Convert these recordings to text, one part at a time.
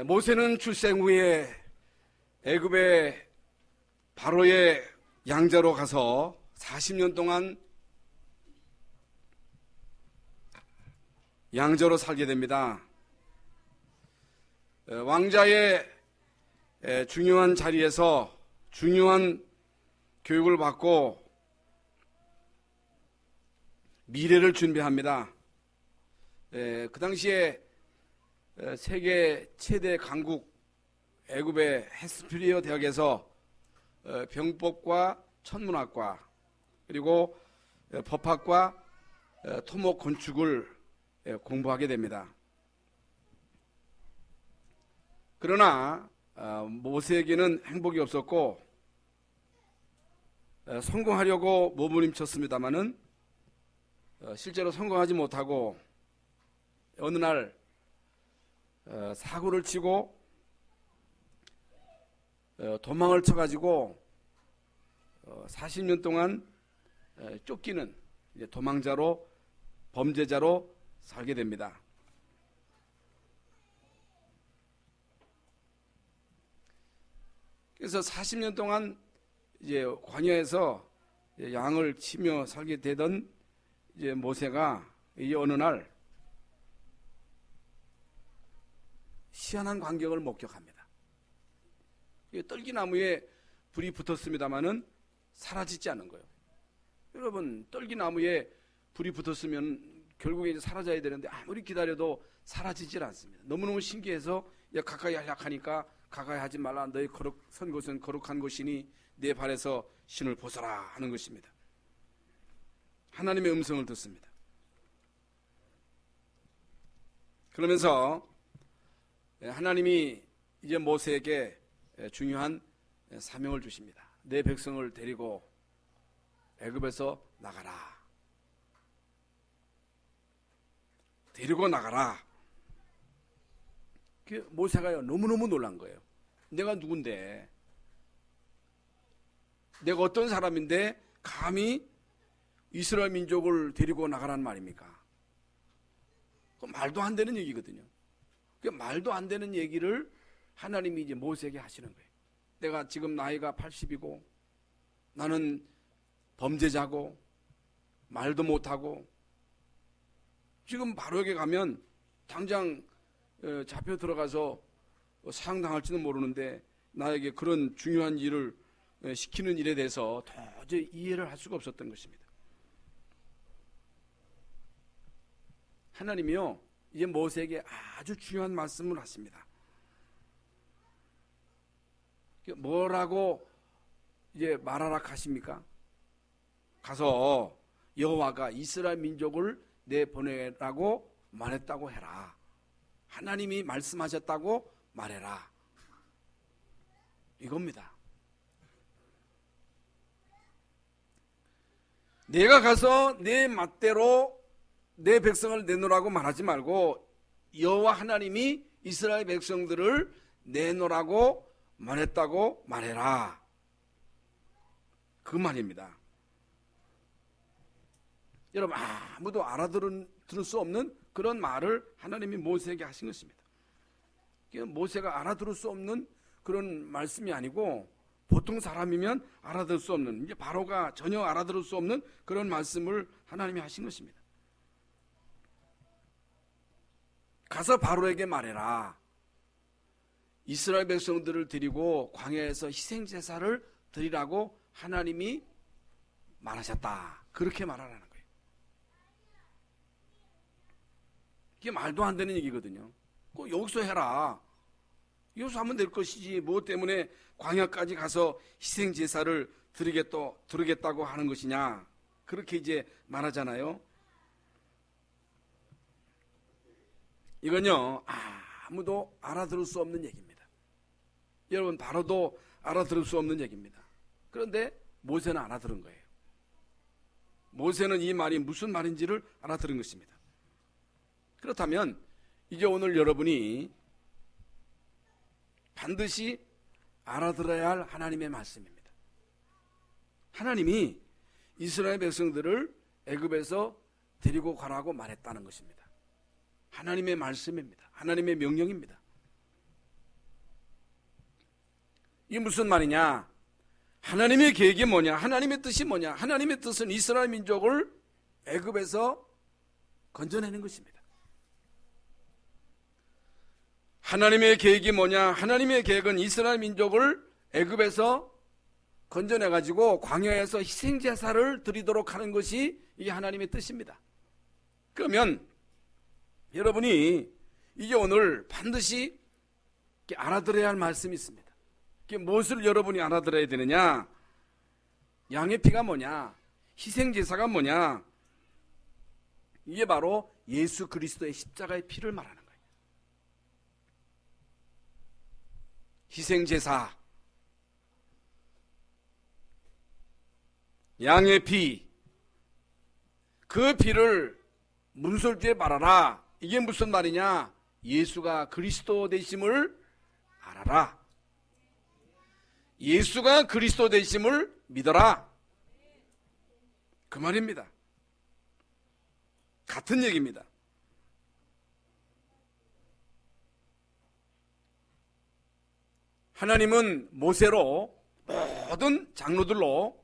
모세는 출생 후에 애굽의 바로의 양자로 가서 40년 동안 양자로 살게 됩니다. 왕자의 중요한 자리에서 중요한 교육을 받고 미래를 준비합니다. 그 당시에 세계 최대 강국 애굽의 헤스피리어 대학에서 병법과 천문학과 그리고 법학과 토목 건축을 공부하게 됩니다. 그러나 모세에게는 행복이 없었고 성공하려고 몸부림쳤습니다마는 실제로 성공하지 못하고 어느 날 사고를 치고 도망을 쳐가지고 40년 동안 쫓기는 도망자로 범죄자로 살게 됩니다. 그래서 40년 동안 이제 광야에서 양을 치며 살게 되던 이제 모세가 이 어느 날 희한한 광경을 목격합니다. 떨기나무에 불이 붙었습니다마는 사라지지 않은 거예요. 여러분, 떨기나무에 불이 붙었으면 결국에 이제 사라져야 되는데 아무리 기다려도 사라지질 않습니다. 너무너무 신기해서 가까이 하려니까 가까이 하지 말라. 너희 선 곳은 거룩한 곳이니 내 발에서 신을 벗어라 하는 것입니다. 하나님의 음성을 듣습니다. 그러면서 하나님이 이제 모세에게 중요한 사명을 주십니다. 내 백성을 데리고 애굽에서 나가라. 데리고 나가라. 모세가 너무너무 놀란 거예요. 내가 누군데, 내가 어떤 사람인데 감히 이스라엘 민족을 데리고 나가라는 말입니까? 그 말도 안 되는 얘기거든요. 그 말도 안 되는 얘기를 하나님이 이제 모세에게 하시는 거예요. 내가 지금 나이가 80이고 나는 범죄자고 말도 못하고 지금 바로에게 가면 당장 잡혀 들어가서 사형당할지는 모르는데 나에게 그런 중요한 일을 시키는 일에 대해서 도저히 이해를 할 수가 없었던 것입니다. 하나님이요 이제 모세에게 아주 중요한 말씀을 하십니다. 뭐라고 이제 말하라 하십니까? 가서 여호와가 이스라엘 민족을 내보내라고 말했다고 해라. 하나님이 말씀하셨다고 말해라. 이겁니다. 내가 가서 내 멋대로 내 백성을 내놓으라고 말하지 말고 여호와 하나님이 이스라엘 백성들을 내놓으라고 말했다고 말해라. 그 말입니다. 여러분, 아무도 알아들을 수 없는 그런 말을 하나님이 모세에게 하신 것입니다. 모세가 알아들을 수 없는 그런 말씀이 아니고 보통 사람이면 알아들을 수 없는, 이제 바로가 전혀 알아들을 수 없는 그런 말씀을 하나님이 하신 것입니다. 가서 바로에게 말해라. 이스라엘 백성들을 데리고 광야에서 희생제사를 드리라고 하나님이 말하셨다. 그렇게 말하라는 거예요. 이게 말도 안 되는 얘기거든요. 꼭 여기서 해라. 여기서 하면 될 것이지 무엇 때문에 광야까지 가서 희생제사를 드리겠다고 하는 것이냐. 그렇게 이제 말하잖아요. 이건요 아무도 알아들을 수 없는 얘기입니다. 여러분, 바로도 알아들을 수 없는 얘기입니다. 그런데 모세는 알아들은 거예요. 모세는 이 말이 무슨 말인지를 알아들은 것입니다. 그렇다면 이제 오늘 여러분이 반드시 알아들어야 할 하나님의 말씀입니다. 하나님이 이스라엘 백성들을 애굽에서 데리고 가라고 말했다는 것입니다. 하나님의 말씀입니다. 하나님의 명령입니다. 이게 무슨 말이냐? 하나님의 계획이 뭐냐? 하나님의 뜻이 뭐냐? 하나님의 뜻은 이스라엘 민족을 애굽에서 건져내는 것입니다. 하나님의 계획이 뭐냐? 하나님의 계획은 이스라엘 민족을 애굽에서 건져내가지고 광야에서 희생제사를 드리도록 하는 것이 이게 하나님의 뜻입니다. 그러면 여러분이 이게 오늘 반드시 알아들어야 할 말씀이 있습니다. 무엇을 여러분이 알아들어야 되느냐? 양의 피가 뭐냐? 희생제사가 뭐냐? 이게 바로 예수 그리스도의 십자가의 피를 말하는 거예요. 희생제사, 양의 피, 그 피를 문설주에 말하라. 이게 무슨 말이냐? 예수가 그리스도 되심을 알아라. 예수가 그리스도 되심을 믿어라. 그 말입니다. 같은 얘기입니다. 하나님은 모세로 모든 장로들로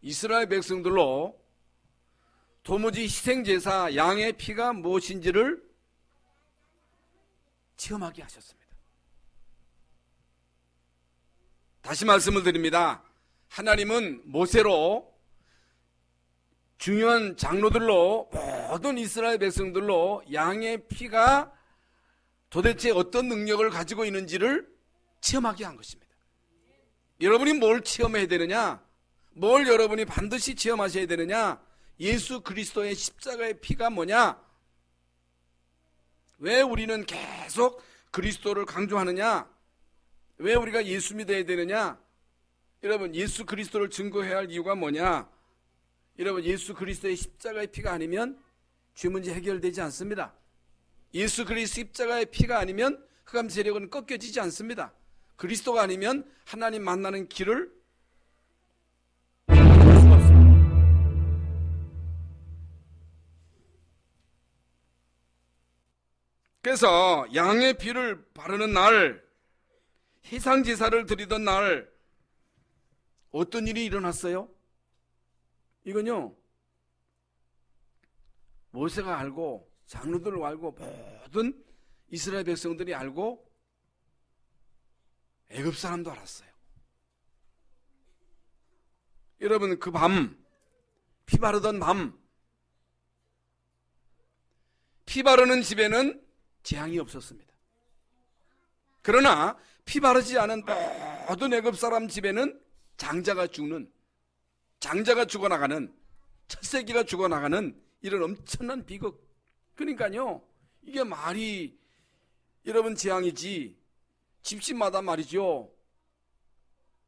이스라엘 백성들로 도무지 희생제사 양의 피가 무엇인지를 체험하게 하셨습니다. 다시 말씀을 드립니다. 하나님은 모세로 중요한 장로들로 모든 이스라엘 백성들로 양의 피가 도대체 어떤 능력을 가지고 있는지를 체험하게 한 것입니다. 여러분이 뭘 체험해야 되느냐? 뭘 여러분이 반드시 체험하셔야 되느냐? 예수 그리스도의 십자가의 피가 뭐냐? 왜 우리는 계속 그리스도를 강조하느냐? 왜 우리가 예수 믿어야 되느냐? 여러분, 예수 그리스도를 증거해야 할 이유가 뭐냐? 여러분, 예수 그리스도의 십자가의 피가 아니면 죄 문제 해결되지 않습니다. 예수 그리스도 십자가의 피가 아니면 흑암 세력은 꺾여지지 않습니다. 그리스도가 아니면 하나님 만나는 길을 할 수가 없습니다. 그래서 양의 피를 바르는 날, 희생제사를 드리던 날 어떤 일이 일어났어요? 이건요, 모세가 알고 장로들 알고 모든 이스라엘 백성들이 알고 애굽 사람도 알았어요. 여러분, 그 밤, 피 바르던 밤, 피 바르는 집에는 재앙이 없었습니다. 그러나 피 바르지 않은 모든 애굽 사람 집에는 장자가 죽는, 장자가 죽어나가는, 첫 새끼가 죽어나가는 이런 엄청난 비극. 그러니까요, 이게 말이 여러분 재앙이지. 집집마다 말이죠,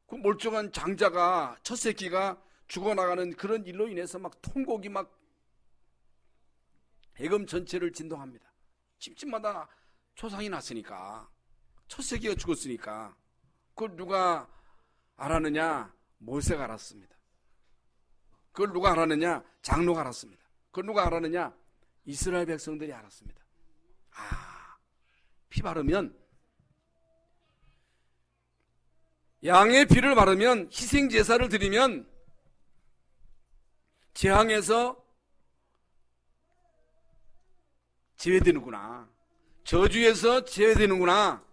그 멀쩡한 장자가, 첫 새끼가 죽어나가는 그런 일로 인해서 막 통곡이 막 애굽 전체를 진동합니다. 집집마다 초상이 났으니까, 첫 새끼가 죽었으니까. 그걸 누가 알았느냐? 모세가 알았습니다. 그걸 누가 알았느냐? 장로가 알았습니다. 그걸 누가 알았느냐? 이스라엘 백성들이 알았습니다. 아, 피 바르면, 양의 피를 바르면, 희생제사를 드리면 재앙에서 제외되는구나. 저주에서 제외되는구나.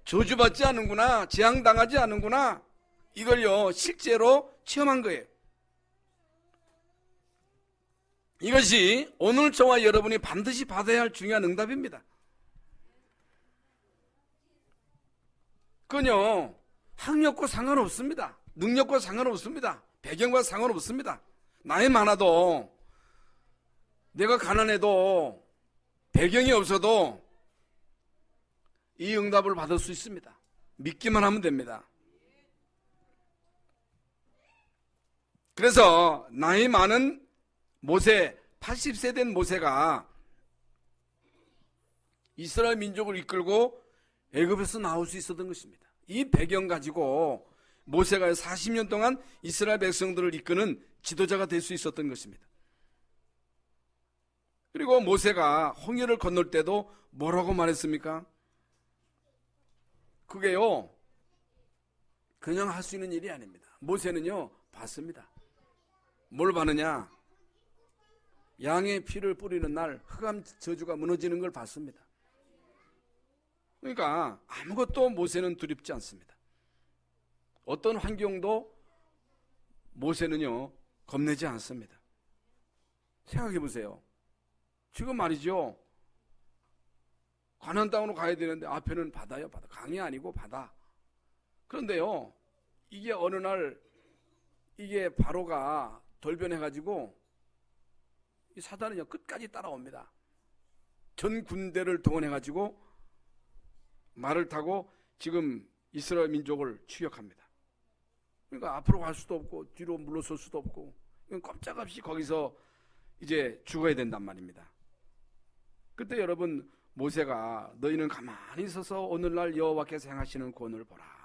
저주받지 않는구나. 재앙당하지 않는구나. 이걸요, 실제로 체험한 거예요. 이것이 오늘 저와 여러분이 반드시 받아야 할 중요한 응답입니다. 그건요, 학력과 상관없습니다. 능력과 상관없습니다. 배경과 상관없습니다. 나이 많아도, 내가 가난해도, 배경이 없어도 이 응답을 받을 수 있습니다. 믿기만 하면 됩니다. 그래서 나이 많은 모세, 80세 된 모세가 이스라엘 민족을 이끌고 애굽에서 나올 수 있었던 것입니다. 이 배경 가지고 모세가 40년 동안 이스라엘 백성들을 이끄는 지도자가 될 수 있었던 것입니다. 그리고 모세가 홍해를 건널 때도 뭐라고 말했습니까? 그게요, 그냥 할 수 있는 일이 아닙니다. 모세는요 봤습니다. 뭘 봤느냐? 양의 피를 뿌리는 날 흑암 저주가 무너지는 걸 봤습니다. 그러니까 아무것도 모세는 두렵지 않습니다. 어떤 환경도 모세는요 겁내지 않습니다. 생각해 보세요. 지금 말이죠, 가나안 땅으로 가야 되는데 앞에는 바다요, 바다. 강이 아니고 바다. 그런데요, 이게 어느 날 이게 바로가 돌변해가지고 이 사단은요 끝까지 따라옵니다. 전 군대를 동원해가지고 말을 타고 지금 이스라엘 민족을 추격합니다. 그러니까 앞으로 갈 수도 없고 뒤로 물러설 수도 없고 꼼짝없이 거기서 이제 죽어야 된단 말입니다. 그때 여러분, 모세가 너희는 가만히 있어서 오늘날 여호와께서 행하시는 구원을 보라.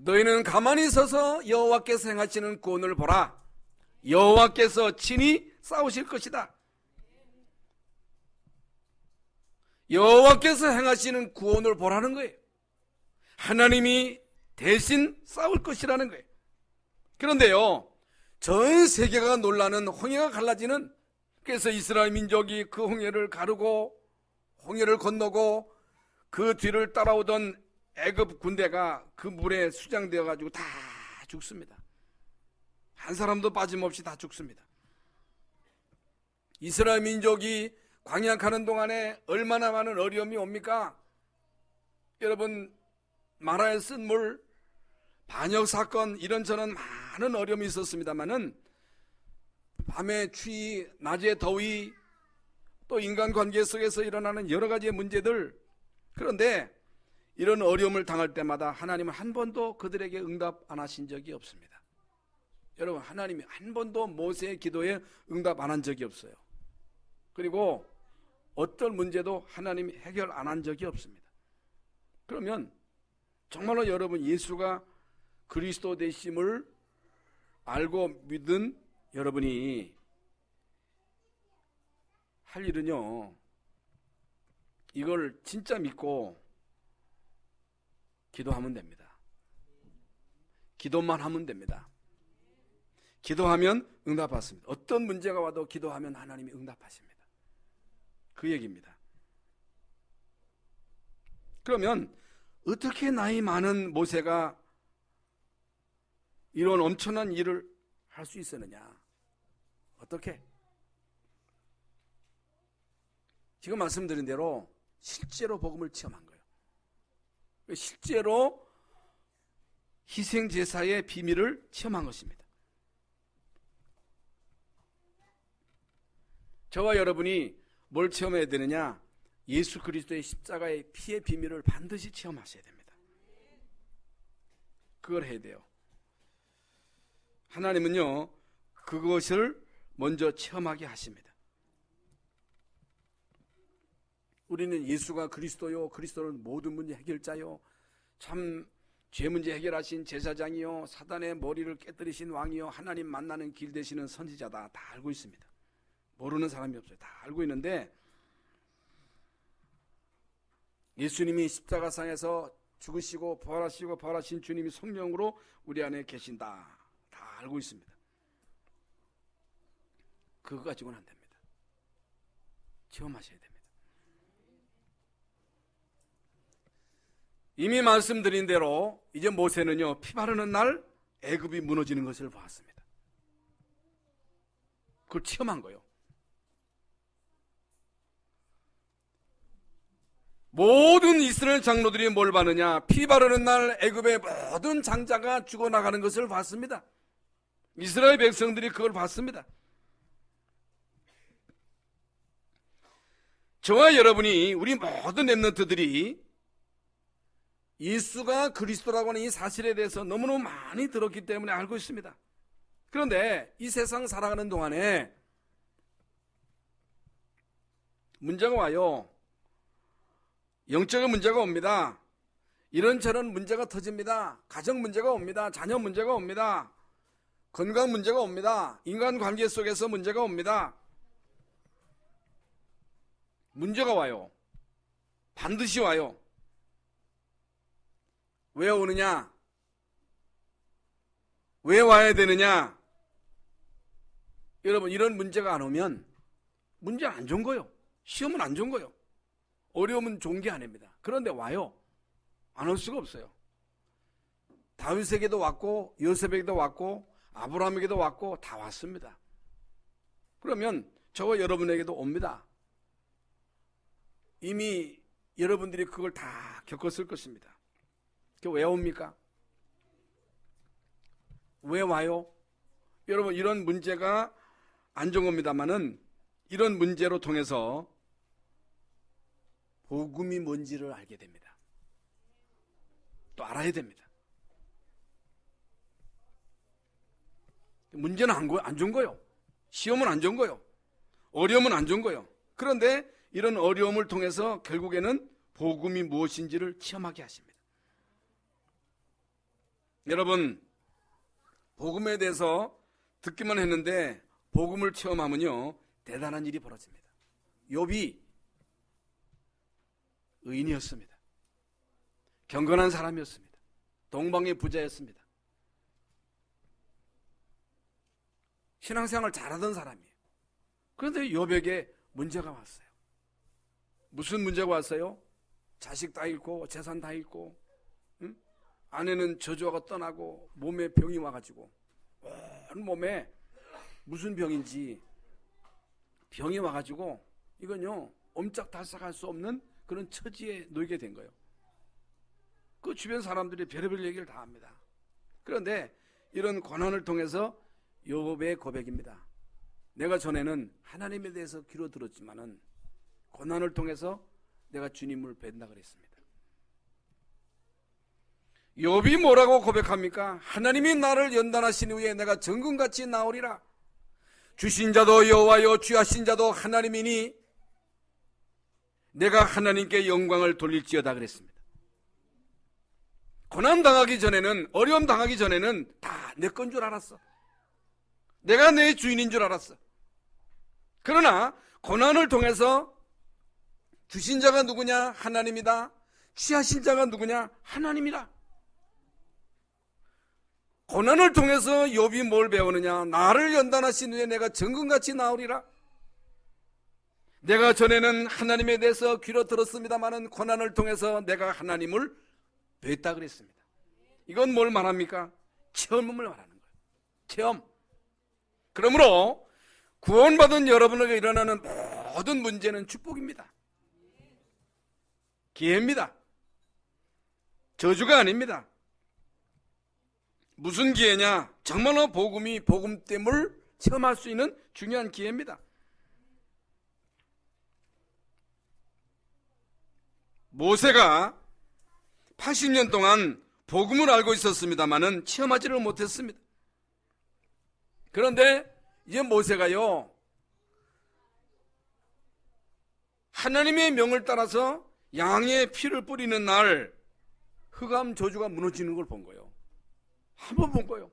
너희는 가만히 있어서 여호와께서 행하시는 구원을 보라. 여호와께서 친히 싸우실 것이다. 여호와께서 행하시는 구원을 보라는 거예요. 하나님이 대신 싸울 것이라는 거예요. 그런데요, 전 세계가 놀라는 홍해가 갈라지는, 그래서 이스라엘 민족이 그 홍해를 가르고 홍해를 건너고 그 뒤를 따라오던 애굽 군대가 그 물에 수장되어 가지고 다 죽습니다. 한 사람도 빠짐없이 다 죽습니다. 이스라엘 민족이 광야 가는 동안에 얼마나 많은 어려움이 옵니까? 여러분, 마라에 쓴 물, 반역 사건, 이런저런 많은 어려움이 있었습니다만은 밤에 추위, 낮에 더위, 또 인간관계 속에서 일어나는 여러 가지의 문제들, 그런데 이런 어려움을 당할 때마다 하나님은 한 번도 그들에게 응답 안 하신 적이 없습니다. 여러분, 하나님이 한 번도 모세의 기도에 응답 안 한 적이 없어요. 그리고 어떤 문제도 하나님이 해결 안 한 적이 없습니다. 그러면 정말로 여러분, 예수가 그리스도 되심을 알고 믿은 여러분이 할 일은요, 이걸 진짜 믿고 기도하면 됩니다. 기도만 하면 됩니다. 기도하면 응답받습니다. 어떤 문제가 와도 기도하면 하나님이 응답하십니다. 그 얘기입니다. 그러면 어떻게 나이 많은 모세가 이런 엄청난 일을 할 수 있었느냐? 어떻게? 지금 말씀드린 대로 실제로 복음을 체험한 거예요. 실제로 희생제사의 비밀을 체험한 것입니다. 저와 여러분이 뭘 체험해야 되느냐? 예수 그리스도의 십자가의 피의 비밀을 반드시 체험하셔야 됩니다. 그걸 해야 돼요. 하나님은요, 그것을 먼저 체험하게 하십니다. 우리는 예수가 그리스도요, 그리스도는 모든 문제 해결자요, 참 죄 문제 해결하신 제사장이요, 사단의 머리를 깨뜨리신 왕이요, 하나님 만나는 길 되시는 선지자다, 다 알고 있습니다. 모르는 사람이 없어요. 다 알고 있는데, 예수님이 십자가상에서 죽으시고 부활하시고 부활하신 주님이 성령으로 우리 안에 계신다, 다 알고 있습니다. 그거 가지고는 안 됩니다. 체험하셔야 됩니다. 이미 말씀드린 대로 이제 모세는요, 피 바르는 날 애굽이 무너지는 것을 보았습니다. 그걸 체험한 거예요. 모든 이스라엘 장로들이 뭘 봤느냐? 피 바르는 날 애굽의 모든 장자가 죽어나가는 것을 봤습니다. 이스라엘 백성들이 그걸 봤습니다. 저와 여러분이, 우리 모든 렘넌트들이 예수가 그리스도라고 하는 이 사실에 대해서 너무너무 많이 들었기 때문에 알고 있습니다. 그런데 이 세상 살아가는 동안에 문제가 와요. 영적인 문제가 옵니다. 이런저런 문제가 터집니다. 가정 문제가 옵니다. 자녀 문제가 옵니다. 건강 문제가 옵니다. 인간관계 속에서 문제가 옵니다. 문제가 와요. 반드시 와요. 왜 오느냐? 왜 와야 되느냐? 여러분, 이런 문제가 안 오면 문제는 안 좋은 거요. 시험은 안 좋은 거요. 어려움은 좋은 게 아닙니다. 그런데 와요. 안 올 수가 없어요. 다윗에게도 왔고 요셉에게도 왔고 아브라함에게도 왔고 다 왔습니다. 그러면 저와 여러분에게도 옵니다. 이미 여러분들이 그걸 다 겪었을 것입니다. 왜 옵니까? 왜 와요? 여러분, 이런 문제가 안 좋은 겁니다만은 이런 문제로 통해서 복음이 뭔지를 알게 됩니다. 또 알아야 됩니다. 문제는 안 좋은 거요. 시험은 안 좋은 거요. 어려움은 안 좋은 거요. 그런데 이런 어려움을 통해서 결국에는 복음이 무엇인지를 체험하게 하십니다. 여러분, 복음에 대해서 듣기만 했는데 복음을 체험하면요 대단한 일이 벌어집니다. 욥이 의인이었습니다. 경건한 사람이었습니다. 동방의 부자였습니다. 신앙생활 잘하던 사람이에요. 그런데 욥에게 문제가 왔어요. 무슨 문제가 왔어요? 자식 다 잃고 재산 다 잃고, 응? 아내는 저주가 떠나고 몸에 병이 와가지고 온 몸에 무슨 병인지 병이 와가지고 이건요 옴짝달싹할 수 없는 그런 처지에 놓이게 된 거예요. 그 주변 사람들이 별의별 얘기를 다 합니다. 그런데 이런 고난을 통해서 욥의 고백입니다. 내가 전에는 하나님에 대해서 귀로 들었지만은 고난을 통해서 내가 주님을 뵌다 그랬습니다. 욥이 뭐라고 고백합니까? 하나님이 나를 연단하신 후에 내가 정금같이 나오리라. 주신 자도 여호와요 주하신 자도 하나님이니 내가 하나님께 영광을 돌릴지어다 그랬습니다. 고난 당하기 전에는, 어려움 당하기 전에는 다 내 건 줄 알았어. 내가 내 주인인 줄 알았어. 그러나 고난을 통해서 주신 자가 누구냐? 하나님이다. 취하신 자가 누구냐? 하나님이다. 고난을 통해서 욥이 뭘 배우느냐? 나를 연단하신 후에 내가 정금같이 나오리라. 내가 전에는 하나님에 대해서 귀로 들었습니다마는 고난을 통해서 내가 하나님을 뵀다 그랬습니다. 이건 뭘 말합니까? 체험을 말하는 거예요. 체험. 그러므로 구원받은 여러분에게 일어나는 모든 문제는 축복입니다. 기회입니다. 저주가 아닙니다. 무슨 기회냐? 정말로 복음됨을 체험할 수 있는 중요한 기회입니다. 모세가 80년 동안 복음을 알고 있었습니다마는 체험하지를 못했습니다. 그런데 이제 모세가요 하나님의 명을 따라서 양의 피를 뿌리는 날 흑암 저주가 무너지는 걸 본 거예요. 한 번 본 거예요.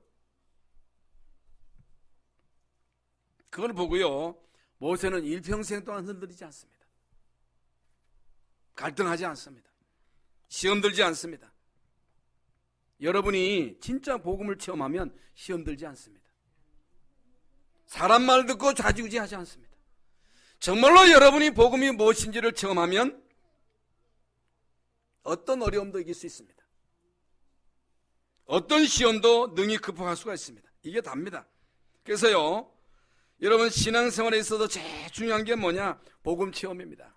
그걸 보고요 모세는 일평생 동안 흔들리지 않습니다. 갈등하지 않습니다. 시험 들지 않습니다. 여러분이 진짜 복음을 체험하면 시험 들지 않습니다. 사람 말 듣고 좌지우지하지 않습니다. 정말로 여러분이 복음이 무엇인지를 체험하면 어떤 어려움도 이길 수 있습니다. 어떤 시험도 능히 극복할 수가 있습니다. 이게 답니다. 그래서요 여러분 신앙생활에 있어서 제일 중요한 게 뭐냐? 복음 체험입니다.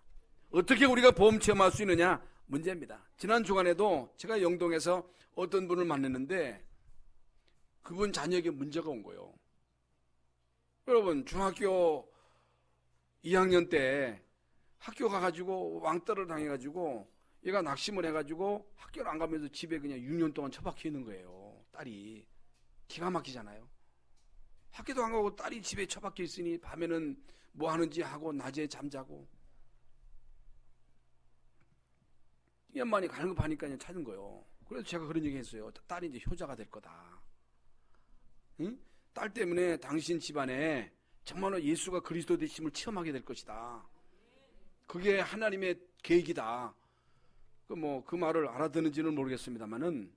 어떻게 우리가 복음 체험할 수 있느냐? 문제입니다. 지난 주간에도 제가 영동에서 어떤 분을 만났는데 그분 자녀에게 문제가 온 거예요. 여러분 중학교 2학년 때 학교 가가지고 왕따를 당해가지고 얘가 낙심을 해가지고 학교를 안 가면서 집에 그냥 6년 동안 처박혀 있는 거예요. 딸이. 기가 막히잖아요. 학교도 안 가고 딸이 집에 처박혀 있으니 밤에는 뭐 하는지 하고 낮에 잠자고. 이 엄마니 갈급하니까 찾은 거예요. 그래서 제가 그런 얘기 했어요. 딸이 이제 효자가 될 거다. 응? 딸 때문에 당신 집안에 정말로 예수가 그리스도 되심을 체험하게 될 것이다. 그게 하나님의 계획이다. 그 말을 알아듣는지는 모르겠습니다만은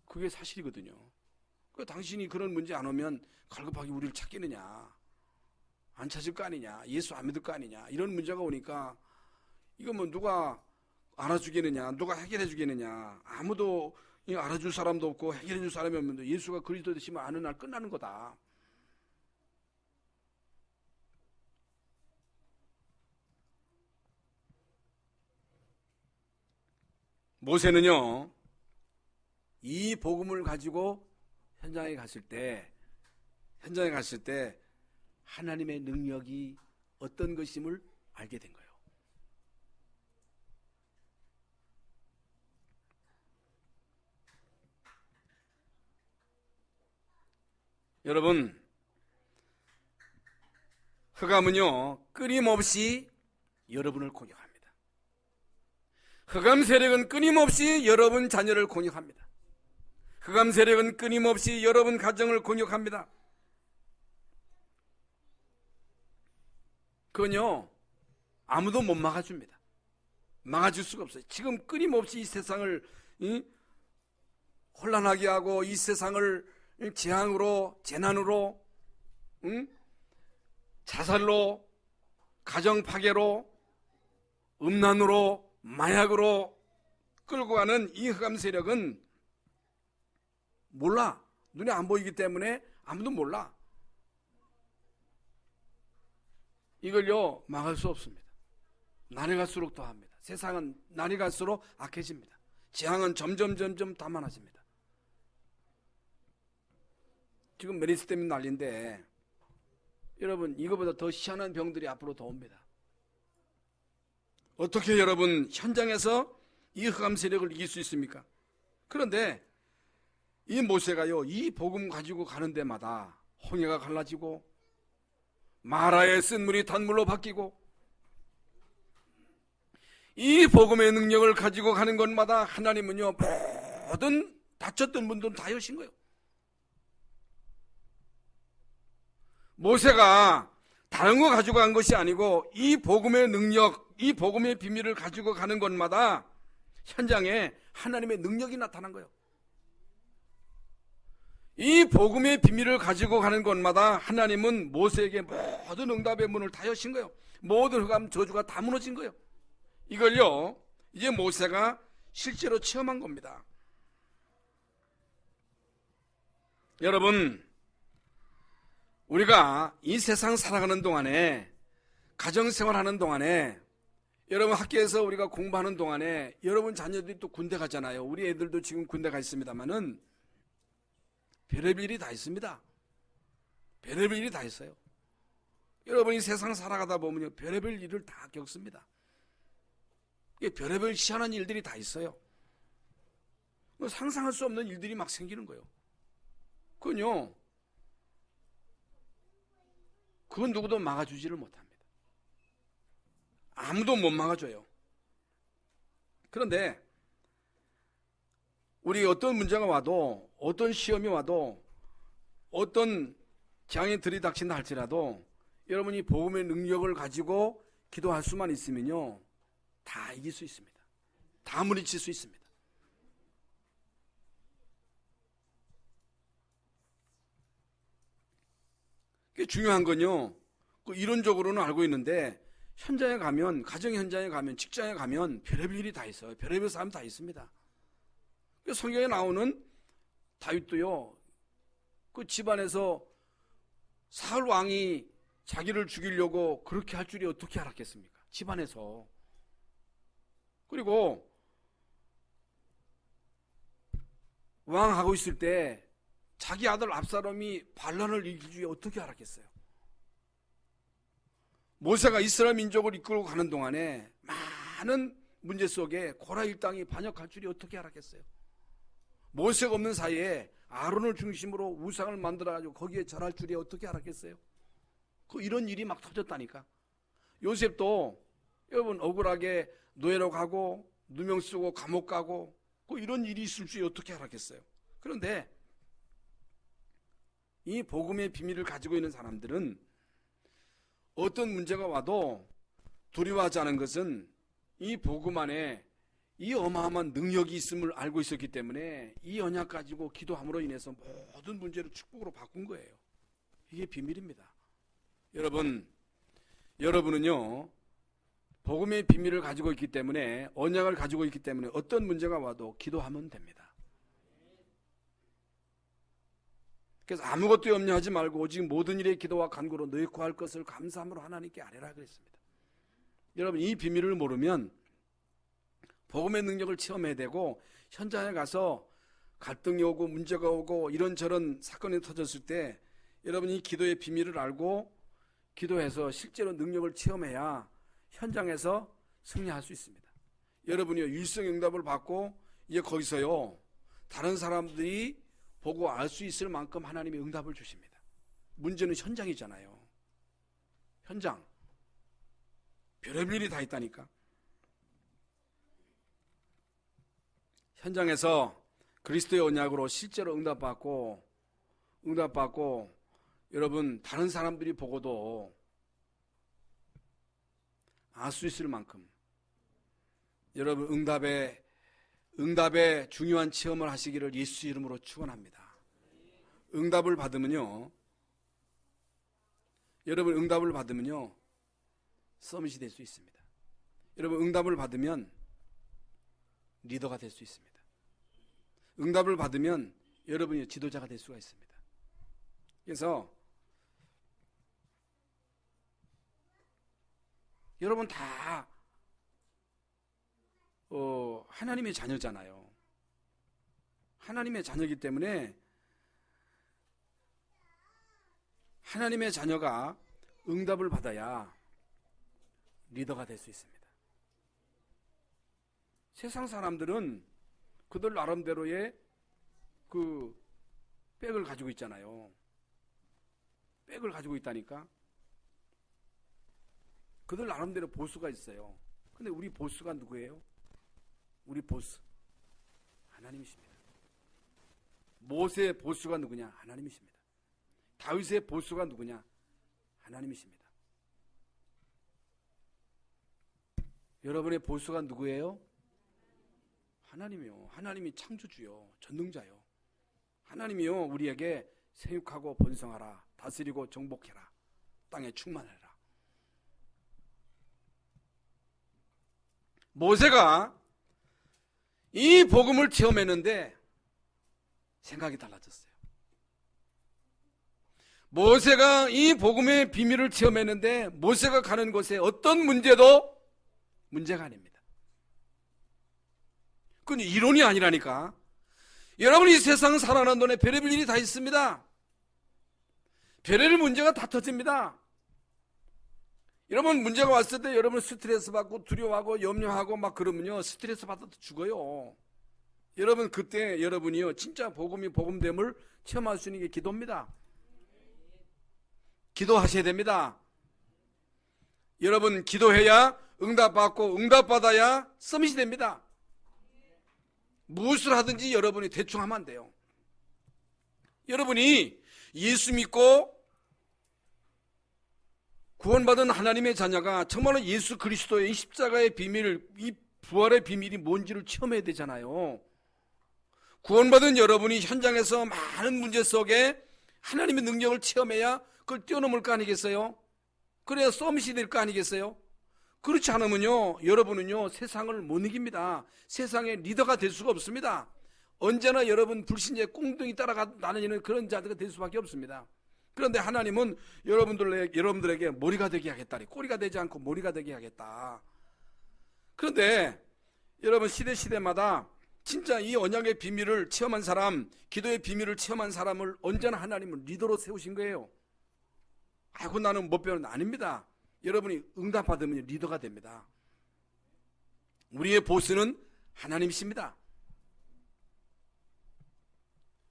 그게 사실이거든요. 당신이 그런 문제 안 오면 갈급하게 우리를 찾겠느냐, 안 찾을 거 아니냐, 예수 안 믿을 거 아니냐, 이런 문제가 오니까 이거 뭐 누가 알아주겠느냐, 누가 해결해 주겠느냐, 아무도 알아줄 사람도 없고 해결해 줄 사람이 없는데 예수가 그리스도 되시면 아는 날 끝나는 거다. 모세는요, 이 복음을 가지고 현장에 갔을 때 하나님의 능력이 어떤 것임을 알게 된 거예요. 여러분, 흑암은요, 끊임없이 여러분을 공격합니다. 흑암 세력은 끊임없이 여러분 자녀를 공격합니다. 흑암 세력은 끊임없이 여러분 가정을 공격합니다. 그건요, 아무도 못 막아줍니다. 막아줄 수가 없어요. 지금 끊임없이 이 세상을 혼란하게 하고 이 세상을 재앙으로, 재난으로, 자살로, 가정 파괴로, 음란으로, 마약으로 끌고 가는 이 흑암 세력은 몰라. 눈에 안 보이기 때문에 아무도 몰라. 이걸요, 막을 수 없습니다. 날이 갈수록 더합니다. 세상은 날이 갈수록 악해집니다. 재앙은 점점 더 많아집니다. 지금 메르스 때문에 난리인데 여러분, 이거보다 더 희한한 병들이 앞으로 더 옵니다. 어떻게 여러분 현장에서 이 흑암 세력을 이길 수 있습니까? 그런데 이 모세가요, 이 복음 가지고 가는 데마다 홍해가 갈라지고 마라의 쓴 물이 단물로 바뀌고 이 복음의 능력을 가지고 가는 곳마다 하나님은요, 모든 다쳤던 분들은 다 여신 거예요. 모세가 다른 거 가지고 간 것이 아니고 이 복음의 능력, 이 복음의 비밀을 가지고 가는 곳마다 현장에 하나님의 능력이 나타난 거예요. 이 복음의 비밀을 가지고 가는 곳마다 하나님은 모세에게 모든 응답의 문을 다 여신 거예요. 모든 흑암 저주가 다 무너진 거예요. 이걸요, 이제 모세가 실제로 체험한 겁니다. 여러분, 우리가 이 세상 살아가는 동안에, 가정생활하는 동안에, 여러분 학교에서 우리가 공부하는 동안에 여러분 자녀들이 또 군대 가잖아요. 우리 애들도 지금 군대 가 있습니다만은 별의별 일이 다 있습니다. 별의별 일이 다 있어요. 여러분이 세상 살아가다 보면요, 별의별 일을 다 겪습니다. 별의별 희한한 일들이 다 있어요. 상상할 수 없는 일들이 막 생기는 거예요. 그건 누구도 막아주지를 못합니다. 아무도 못 막아줘요. 그런데 우리 어떤 문제가 와도, 어떤 시험이 와도, 어떤 재앙이 들이닥친다 할지라도 여러분이 복음의 능력을 가지고 기도할 수만 있으면요, 다 이길 수 있습니다. 다 물리칠 수 있습니다. 중요한 건요, 이론적으로는 알고 있는데 현장에 가면, 가정 현장에 가면, 직장에 가면 별의별 일이 다 있어요. 별의별 사람 다 있습니다. 성경에 나오는 다윗도요, 그 집안에서 사울 왕이 자기를 죽이려고 그렇게 할 줄이 어떻게 알았겠습니까? 집안에서. 그리고 왕하고 있을 때 자기 아들 압살롬이 반란을 일으킬 줄이 어떻게 알았겠어요? 모세가 이스라엘 민족을 이끌고 가는 동안에 많은 문제 속에 고라 일당이 반역할 줄이 어떻게 알았겠어요? 모세가 없는 사이에 아론을 중심으로 우상을 만들어가지고 거기에 절할 줄이 어떻게 알았겠어요? 이런 일이 막 터졌다니까. 요셉도 여러분 억울하게 노예로 가고 누명 쓰고 감옥 가고 이런 일이 있을 줄이 어떻게 알았겠어요? 그런데 이 복음의 비밀을 가지고 있는 사람들은 어떤 문제가 와도 두려워하지 않은 것은 이 복음 안에 이 어마어마한 능력이 있음을 알고 있었기 때문에 이 언약 가지고 기도함으로 인해서 모든 문제를 축복으로 바꾼 거예요. 이게 비밀입니다. 여러분은요, 복음의 비밀을 가지고 있기 때문에, 언약을 가지고 있기 때문에 어떤 문제가 와도 기도하면 됩니다. 그래서 아무것도 염려하지 말고 오직 모든 일에 기도와 간구로 너희 구할 것을 감사함으로 하나님께 아뢰라 그랬습니다. 여러분, 이 비밀을 모르면 복음의 능력을 체험해야 되고, 현장에 가서 갈등이 오고 문제가 오고 이런저런 사건이 터졌을 때 여러분이 이 기도의 비밀을 알고 기도해서 실제로 능력을 체험해야 현장에서 승리할 수 있습니다. 여러분이 일성응답을 받고 이제 거기서요, 다른 사람들이 보고 알 수 있을 만큼 하나님이 응답을 주십니다. 문제는 현장이잖아요. 현장. 별의별 일이 다 있다니까. 현장에서 그리스도의 언약으로 실제로 응답받고 여러분 다른 사람들이 보고도 알 수 있을 만큼 여러분 응답의 중요한 체험을 하시기를 예수 이름으로 축원합니다. 응답을 받으면요, 여러분 응답을 받으면요 서밋이 될 수 있습니다. 여러분 응답을 받으면 리더가 될 수 있습니다. 응답을 받으면 여러분이 지도자가 될 수가 있습니다. 그래서 여러분 다 하나님의 자녀잖아요. 하나님의 자녀이기 때문에 하나님의 자녀가 응답을 받아야 리더가 될 수 있습니다. 세상 사람들은 그들 나름대로의 그 백을 가지고 있잖아요. 백을 가지고 있다니까. 그들 나름대로 보수가 있어요. 근데 우리 보수가 누구예요? 우리 보수 하나님이십니다. 모세의 보수가 누구냐? 하나님이십니다. 다윗의 보수가 누구냐? 하나님이십니다. 여러분의 보수가 누구예요? 하나님이요. 하나님이 창조주요, 전능자요. 하나님이요, 우리에게 생육하고 번성하라, 다스리고 정복해라, 땅에 충만하라. 모세가 이 복음을 체험했는데 생각이 달라졌어요. 모세가 이 복음의 비밀을 체험했는데 모세가 가는 곳에 어떤 문제도 문제가 아닙니다. 그건 이론이 아니라니까. 여러분, 이 세상 살아가는 동안에 별의별 일이 다 있습니다. 별의별 문제가 다 터집니다. 여러분, 문제가 왔을 때 여러분 스트레스 받고 두려워하고 염려하고 막 그러면요, 스트레스 받아도 죽어요. 여러분, 그때 여러분이요, 진짜 복음됨을 체험할 수 있는 게 기도입니다. 기도하셔야 됩니다. 여러분, 기도해야 응답받고 응답받아야 서밋이 됩니다. 무엇을 하든지 여러분이 대충 하면 안 돼요. 여러분이 예수 믿고 구원받은 하나님의 자녀가 정말로 예수 그리스도의 십자가의 비밀, 이 부활의 비밀이 뭔지를 체험해야 되잖아요. 구원받은 여러분이 현장에서 많은 문제 속에 하나님의 능력을 체험해야 그걸 뛰어넘을 거 아니겠어요? 그래야 서밋이 될 거 아니겠어요? 그렇지 않으면요, 여러분은요, 세상을 못 이깁니다. 세상의 리더가 될 수가 없습니다. 언제나 여러분 불신자의 꽁둥이 따라다니는 그런 자들가 될 수밖에 없습니다. 그런데 하나님은 여러분들에게 머리가 되게 하겠다. 꼬리가 되지 않고 머리가 되게 하겠다. 그런데 여러분, 시대마다 진짜 이 언약의 비밀을 체험한 사람, 기도의 비밀을 체험한 사람을 언제나 하나님은 리더로 세우신 거예요. 아이고, 나는 못 배우는 아닙니다. 여러분이 응답받으면 리더가 됩니다. 우리의 보스는 하나님이십니다.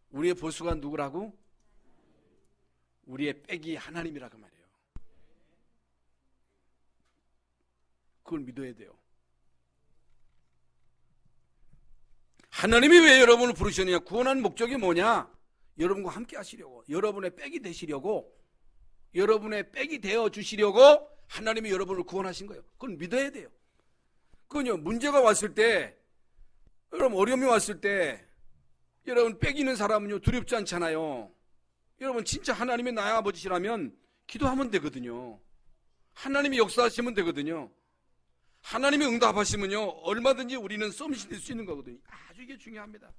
우리의 보스가 누구라고? 우리의 백이 하나님이라고 말이에요. 그걸 믿어야 돼요. 하나님이 왜 여러분을 부르셨느냐? 구원한 목적이 뭐냐? 여러분과 함께 하시려고, 여러분의 백이 되시려고, 여러분의 백이 되어 주시려고 하나님이 여러분을 구원하신 거예요. 그건 믿어야 돼요. 그건요, 문제가 왔을 때 여러분 어려움이 왔을 때 여러분 빽이는 사람은요 두렵지 않잖아요. 여러분 진짜 하나님의 나의 아버지시라면 기도하면 되거든요. 하나님이 역사하시면 되거든요. 하나님이 응답하시면요 얼마든지 우리는 서밋이 될 수 있는 거거든요. 아주 이게 중요합니다.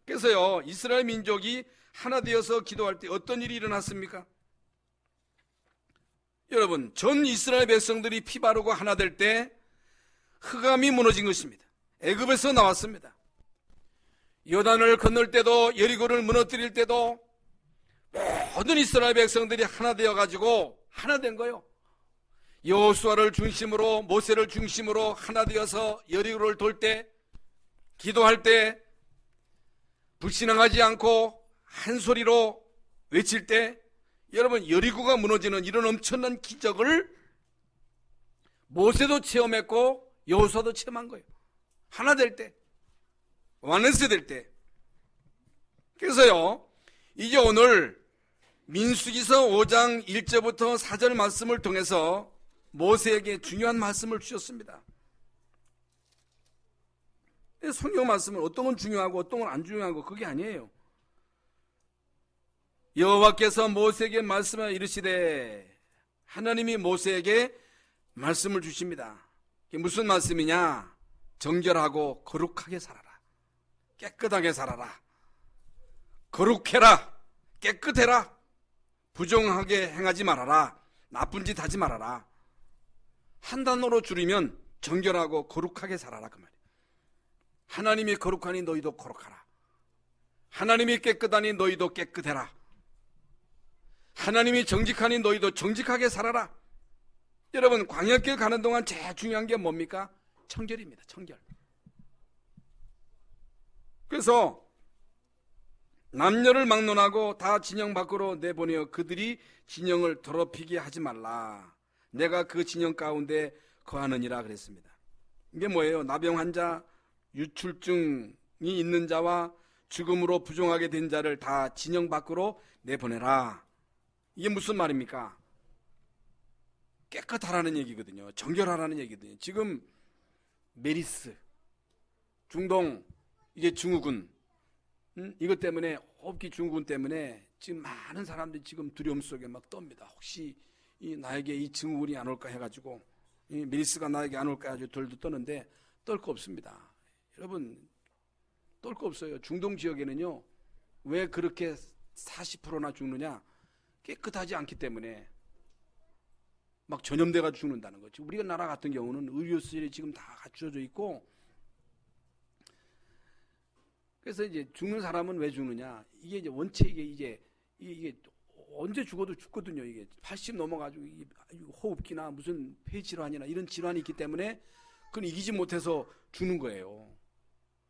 그래서요 이스라엘 민족이 하나 되어서 기도할 때 어떤 일이 일어났습니까? 여러분 전 이스라엘 백성들이 피 바르고 하나 될 때 흑암이 무너진 것입니다. 애굽에서 나왔습니다. 요단을 건널 때도 여리고를 무너뜨릴 때도 모든 이스라엘 백성들이 하나 되어 가지고 하나 된 거예요. 여호수아를 중심으로 모세를 중심으로 하나 되어서 여리고를 돌 때 기도할 때 불신앙하지 않고 한 소리로 외칠 때 여러분 여리고가 무너지는 이런 엄청난 기적을 모세도 체험했고 여호수아도 체험한 거예요. 하나 될 때, 완전세 될 때. 그래서요 이제 오늘 민수기서 5장 1절부터 4절 말씀을 통해서 모세에게 중요한 말씀을 주셨습니다. 성경 말씀은 어떤 건 중요하고 어떤 건 안 중요하고 그게 아니에요. 여호와께서 모세에게 말씀하여 이르시되, 하나님이 모세에게 말씀을 주십니다. 이게 무슨 말씀이냐? 정결하고 거룩하게 살아라. 깨끗하게 살아라. 거룩해라. 깨끗해라. 부정하게 행하지 말아라. 나쁜 짓 하지 말아라. 한 단어로 줄이면 정결하고 거룩하게 살아라 그 말이에요. 하나님이 거룩하니 너희도 거룩하라. 하나님이 깨끗하니 너희도 깨끗해라. 하나님이 정직하니 너희도 정직하게 살아라. 여러분 광야길 가는 동안 제일 중요한 게 뭡니까? 청결입니다. 청결. 그래서 남녀를 막론하고 다 진영 밖으로 내보내어 그들이 진영을 더럽히게 하지 말라. 내가 그 진영 가운데 거하느니라 그랬습니다. 이게 뭐예요? 나병 환자, 유출증이 있는 자와 죽음으로 부정하게 된 자를 다 진영 밖으로 내보내라. 이게 무슨 말입니까? 깨끗하라는 얘기거든요. 정결하라는 얘기거든요. 지금 메리스, 중동, 이제 증후군, 이것 때문에 호흡기 증후군 때문에 지금 많은 사람들이 지금 두려움 속에 막 떱니다. 혹시 나에게 이 증후군이 안 올까 해가지고 이 메리스가 나에게 안 올까 해가지고 덜도 떠는데 떨 거 없습니다. 여러분 떨 거 없어요. 중동 지역에는요 왜 그렇게 40%나 죽느냐? 깨끗하지 않기 때문에 막 전염돼가 죽는다는 거죠. 우리가 나라 같은 경우는 의료시설이 지금 다 갖춰져 있고, 그래서 이제 죽는 사람은 왜 죽느냐? 이게 이제 원체 이게 언제 죽어도 죽거든요. 이게 80 넘어가지고 호흡기나 무슨 폐질환이나 이런 질환이 있기 때문에 그건 이기지 못해서 죽는 거예요.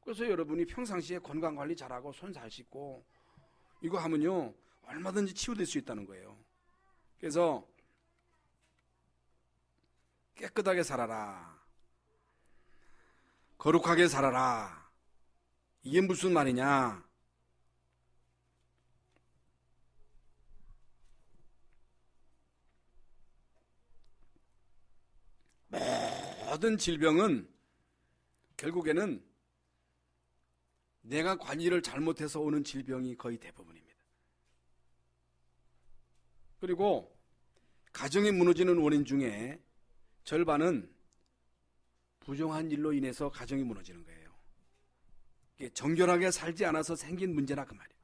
그래서 여러분이 평상시에 건강 관리 잘하고 손 잘 씻고 이거 하면요 얼마든지 치유될 수 있다는 거예요. 그래서 깨끗하게 살아라. 거룩하게 살아라. 이게 무슨 말이냐? 모든 질병은 결국에는 내가 관리를 잘못해서 오는 질병이 거의 대부분입니다. 그리고 가정이 무너지는 원인 중에 절반은 부정한 일로 인해서 가정이 무너지는 거예요. 이게 정결하게 살지 않아서 생긴 문제나 그 말이에요.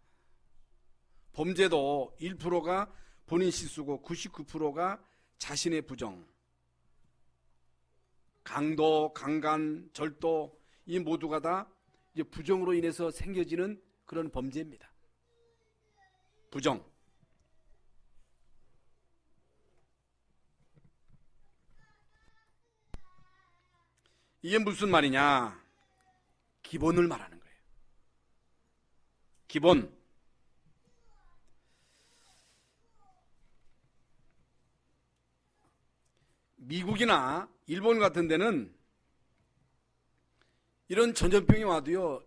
범죄도 1%가 본인 실수고 99%가 자신의 부정, 강도, 강간, 절도 이 모두가 다 이제 부정으로 인해서 생겨지는 그런 범죄입니다. 부정. 이게 무슨 말이냐? 기본을 말하는 거예요. 기본. 미국이나 일본 같은 데는 이런 전염병이 와도요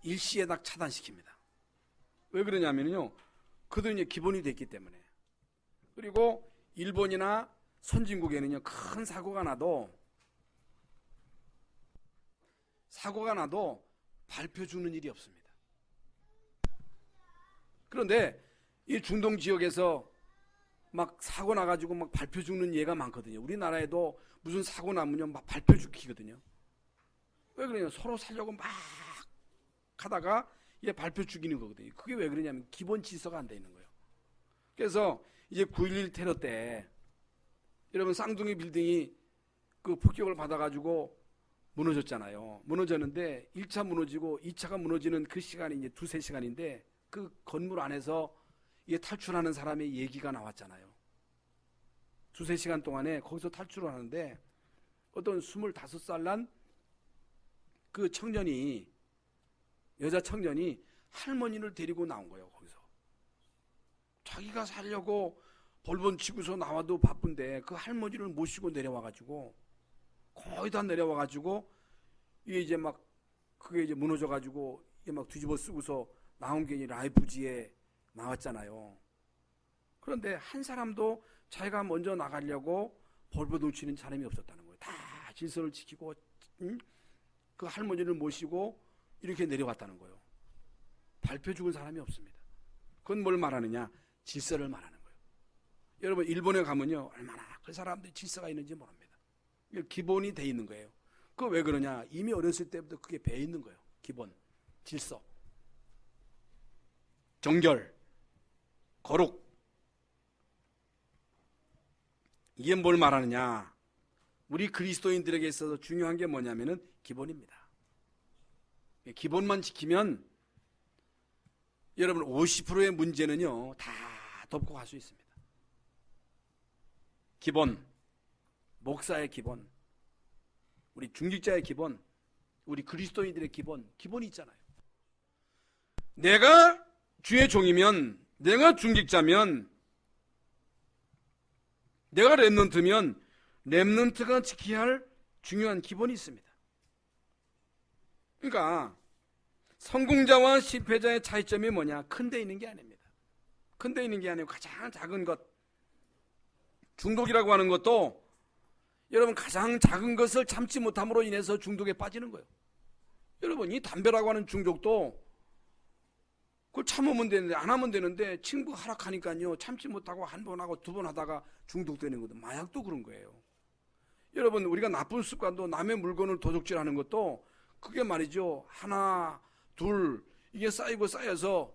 일시에 딱 차단시킵니다. 왜 그러냐면요 그들은 이제 기본이 됐기 때문에. 그리고 일본이나 선진국에는요 큰 사고가 나도 사고가 나도 밟혀 죽는 일이 없습니다. 그런데 이 중동 지역에서 막 사고 나가지고 막 밟혀 죽는 예가 많거든요. 우리나라에도 무슨 사고 나면 막 밟혀 죽히거든요. 왜 그러냐? 서로 살려고 막 하다가 이게 밟혀 죽이는 거거든요. 그게 왜 그러냐면 기본 질서가 안 돼 있는 거예요. 그래서 이제 9.11 테러 때 여러분 쌍둥이 빌딩이 그 폭격을 받아가지고 무너졌잖아요. 무너졌는데 1차 무너지고 2차가 무너지는 그 시간이 이제 2-3시간인데 그 건물 안에서 이게 탈출하는 사람의 얘기가 나왔잖아요. 2-3시간 동안에 거기서 탈출을 하는데 어떤 25살 난 그 청년이, 여자 청년이 할머니를 데리고 나온 거예요. 거기서 자기가 살려고 볼본 치고서 나와도 바쁜데 그 할머니를 모시고 내려와가지고 거의 다 내려와가지고 이게 이제 막 그게 이제 무너져가지고 이게 막 뒤집어 쓰고서 나온 게 라이프지에 나왔잖아요. 그런데 한 사람도 자기가 먼저 나가려고 벌벌 놓치는 사람이 없었다는 거예요. 다 질서를 지키고 그 할머니를 모시고 이렇게 내려왔다는 거예요. 밟혀 죽은 사람이 없습니다. 그건 뭘 말하느냐? 질서를 말하는 거예요. 여러분 일본에 가면요 얼마나 그 사람들이 질서가 있는지 모릅니다. 이게 기본이 돼 있는 거예요. 그거 왜 그러냐? 이미 어렸을 때부터 그게 배 있는 거예요. 기본, 질서, 정결, 거룩. 이게 뭘 말하느냐? 우리 그리스도인들에게 있어서 중요한 게 뭐냐면은 기본입니다. 기본만 지키면 여러분 50%의 문제는요 다 덮고 갈 수 있습니다. 기본, 목사의 기본, 우리 중직자의 기본, 우리 그리스도인들의 기본이 있잖아요. 내가 주의 종이면, 내가 중직자면, 내가 렘넌트면 렘넌트가 지켜야 할 중요한 기본이 있습니다. 그러니까 성공자와 실패자의 차이점이 뭐냐? 큰 데 있는 게 아닙니다. 큰 데 있는 게 아니고 가장 작은 것, 중독이라고 하는 것도 여러분 가장 작은 것을 참지 못함으로 인해서 중독에 빠지는 거예요. 여러분 이 담배라고 하는 중독도 그걸 참으면 되는데 안 하면 되는데 친구 하락하니까요 참지 못하고 한 번 하고 두 번 하다가 중독되는 거든. 마약도 그런 거예요. 여러분 우리가 나쁜 습관도 남의 물건을 도둑질하는 것도 그게 말이죠 하나 둘 이게 쌓이고 쌓여서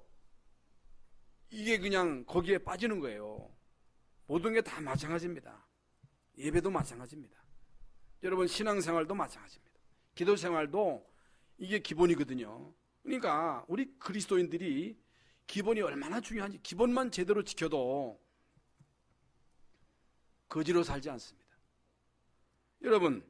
이게 그냥 거기에 빠지는 거예요. 모든 게 다 마찬가지입니다. 예배도 마찬가지입니다. 여러분 신앙생활도 마찬가지입니다. 기도생활도 이게 기본이거든요. 그러니까 우리 그리스도인들이 기본이 얼마나 중요한지 기본만 제대로 지켜도 거지로 살지 않습니다. 여러분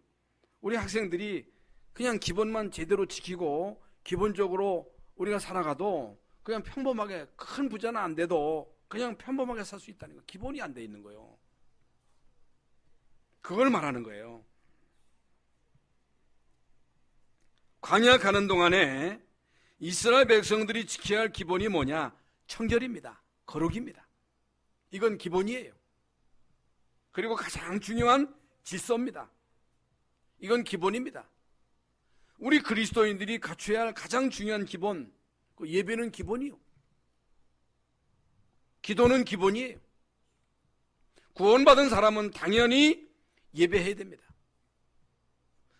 우리 학생들이 그냥 기본만 제대로 지키고 기본적으로 우리가 살아가도 그냥 평범하게 큰 부자는 안 돼도 그냥 평범하게 살 수 있다는 거. 기본이 안 돼 있는 거예요. 그걸 말하는 거예요. 광야 가는 동안에 이스라엘 백성들이 지켜야 할 기본이 뭐냐? 청결입니다. 거룩입니다. 이건 기본이에요. 그리고 가장 중요한 질서입니다. 이건 기본입니다. 우리 그리스도인들이 갖춰야 할 가장 중요한 기본, 그 예배는 기본이요. 기도는 기본이에요. 구원받은 사람은 당연히 예배해야 됩니다.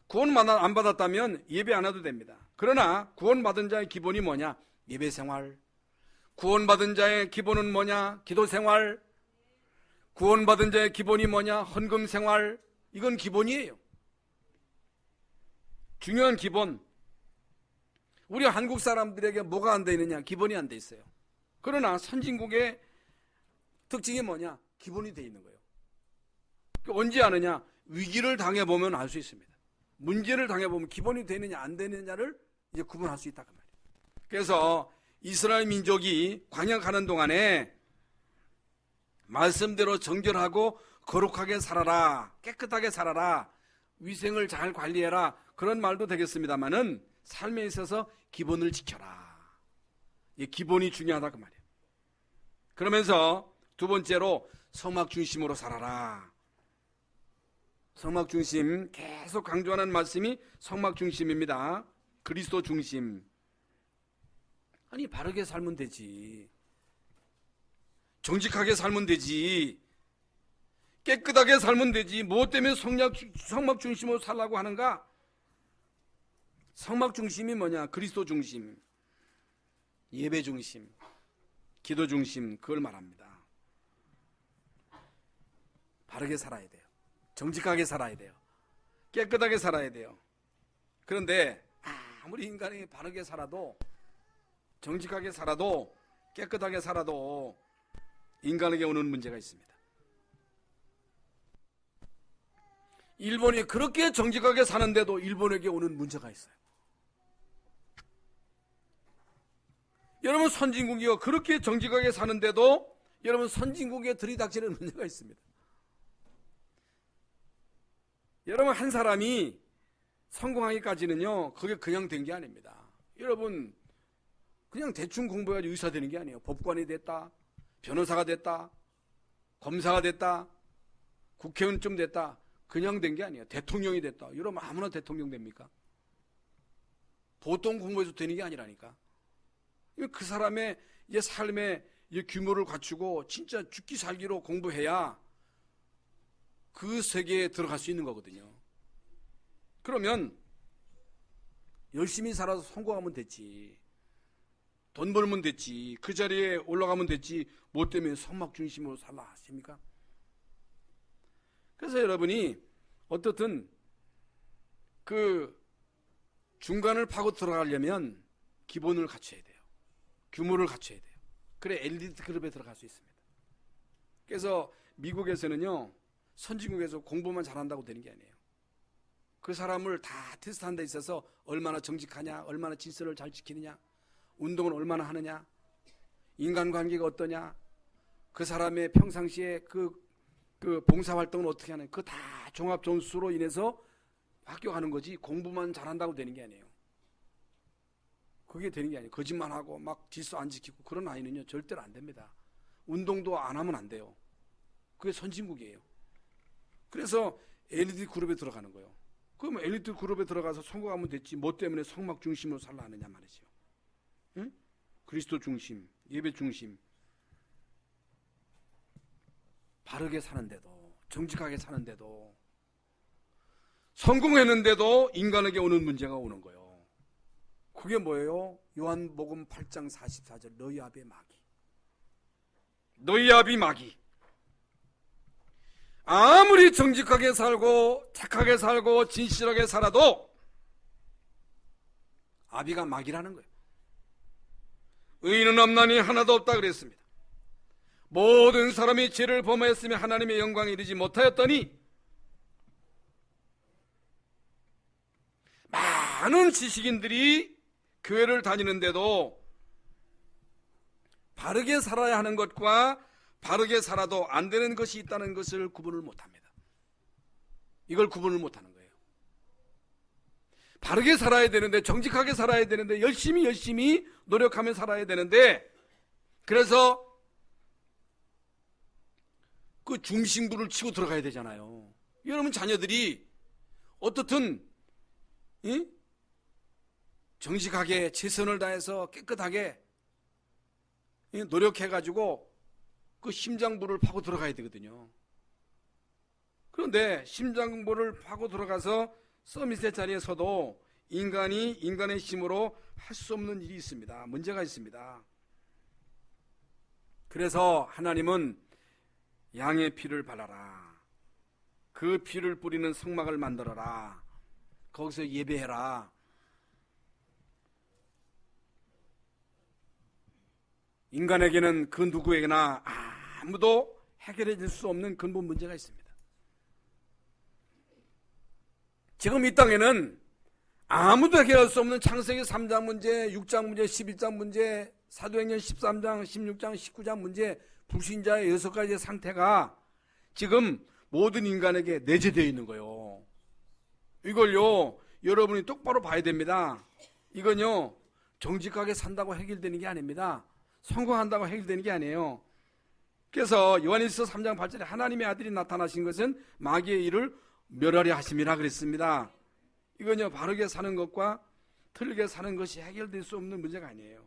구원 안 받았다면 예배 안 해도 됩니다. 그러나 구원받은 자의 기본이 뭐냐? 예배 생활. 구원받은 자의 기본은 뭐냐? 기도 생활. 구원받은 자의 기본이 뭐냐? 헌금 생활. 이건 기본이에요. 중요한 기본. 우리 한국 사람들에게 뭐가 안 돼 있느냐? 기본이 안 돼 있어요. 그러나 선진국의 특징이 뭐냐? 기본이 돼 있는 거예요. 언제 아느냐? 위기를 당해보면 알 수 있습니다. 문제를 당해보면 기본이 되느냐 안 되느냐를 이제 구분할 수 있다 그 말이에요. 그래서 이스라엘 민족이 광야 가는 동안에 말씀대로 정결하고 거룩하게 살아라, 깨끗하게 살아라, 위생을 잘 관리해라, 그런 말도 되겠습니다만은 삶에 있어서 기본을 지켜라. 이 기본이 중요하다 그 말이에요. 그러면서 두 번째로 성막 중심으로 살아라. 성막 중심, 계속 강조하는 말씀이 성막 중심입니다. 그리스도 중심. 아니, 바르게 살면 되지. 정직하게 살면 되지. 깨끗하게 살면 되지. 무엇 때문에 성막 중심으로 살라고 하는가? 성막 중심이 뭐냐? 그리스도 중심, 예배 중심, 기도 중심, 그걸 말합니다. 바르게 살아야 돼요. 정직하게 살아야 돼요. 깨끗하게 살아야 돼요. 그런데 아무리 인간이 바르게 살아도, 정직하게 살아도, 깨끗하게 살아도 인간에게 오는 문제가 있습니다. 일본이 그렇게 정직하게 사는데도 일본에게 오는 문제가 있어요. 여러분, 선진국이요, 그렇게 정직하게 사는데도 여러분 선진국에 들이닥치는 문제가 있습니다. 여러분, 한 사람이 성공하기까지는요, 그게 그냥 된 게 아닙니다. 여러분, 그냥 대충 공부해가지고 의사 되는 게 아니에요. 법관이 됐다, 변호사가 됐다, 검사가 됐다, 국회의원 좀 됐다, 그냥 된 게 아니에요. 대통령이 됐다. 여러분, 아무나 대통령 됩니까? 보통 공부해서 되는 게 아니라니까. 그 사람의 삶의 규모를 갖추고 진짜 죽기 살기로 공부해야 그 세계에 들어갈 수 있는 거거든요. 그러면 열심히 살아서 성공하면 됐지. 돈 벌면 됐지. 그 자리에 올라가면 됐지. 뭐 때문에 성막 중심으로 살라 하십니까? 그래서 여러분이 어떻든 그 중간을 파고 들어가려면 기본을 갖춰야 돼요. 규모를 갖춰야 돼요. 그래 엘리트 그룹에 들어갈 수 있습니다. 그래서 미국에서는요, 선진국에서 공부만 잘한다고 되는 게 아니에요. 그 사람을 다 테스트하는 데 있어서 얼마나 정직하냐, 얼마나 질서를 잘 지키느냐, 운동을 얼마나 하느냐, 인간관계가 어떠냐, 그 사람의 평상시에 그 봉사활동을 어떻게 하느냐, 그 다 종합 점수로 인해서 합격하는 거지 공부만 잘한다고 되는 게 아니에요. 그게 되는 게 아니에요. 거짓말하고 막 질서 안 지키고 그런 아이는요 절대로 안 됩니다. 운동도 안 하면 안 돼요. 그게 선진국이에요. 그래서 엘리트 그룹에 들어가는 거예요. 그러면 엘리트 그룹에 들어가서 성공하면 됐지 뭐 때문에 성막 중심으로 살라 하느냐 말이죠. 응? 그리스도 중심, 예배 중심, 바르게 사는데도, 정직하게 사는데도, 성공했는데도 인간에게 오는 문제가 오는 거예요. 그게 뭐예요? 요한복음 8장 44절 너희 아비 마귀. 너희 아비 마귀. 아무리 정직하게 살고 착하게 살고 진실하게 살아도 아비가 마귀라는 거예요. 의인은 없나니 하나도 없다 그랬습니다. 모든 사람이 죄를 범하였으며 하나님의 영광에 이르지 못하였더니 많은 지식인들이 교회를 다니는데도 바르게 살아야 하는 것과 바르게 살아도 안 되는 것이 있다는 것을 구분을 못합니다. 이걸 구분을 못하는 거예요. 바르게 살아야 되는데, 정직하게 살아야 되는데, 열심히 노력하며 살아야 되는데, 그래서 그 중심부를 치고 들어가야 되잖아요. 여러분 자녀들이 어떻든 정직하게 최선을 다해서 깨끗하게 노력해가지고 그 심장부를 파고 들어가야 되거든요. 그런데 심장부를 파고 들어가서 서밋의 자리에 서도 인간이 인간의 힘으로 할 수 없는 일이 있습니다. 문제가 있습니다. 그래서 하나님은 양의 피를 발라라. 그 피를 뿌리는 성막을 만들어라. 거기서 예배해라. 인간에게는 그 누구에게나 아무도 해결해 줄 수 없는 근본 문제가 있습니다. 지금 이 땅에는 아무도 해결할 수 없는 창세기 3장 문제, 6장 문제, 11장 문제, 사도행전 13장, 16장, 19장 문제, 불신자의 6가지의 상태가 지금 모든 인간에게 내재되어 있는 거예요. 이걸요 여러분이 똑바로 봐야 됩니다. 이건요 정직하게 산다고 해결되는 게 아닙니다. 성공한다고 해결되는 게 아니에요. 그래서 요한일서 3장 8절에 하나님의 아들이 나타나신 것은 마귀의 일을 멸하려 하심이라 그랬습니다. 이건요 바르게 사는 것과 틀리게 사는 것이 해결될 수 없는 문제가 아니에요.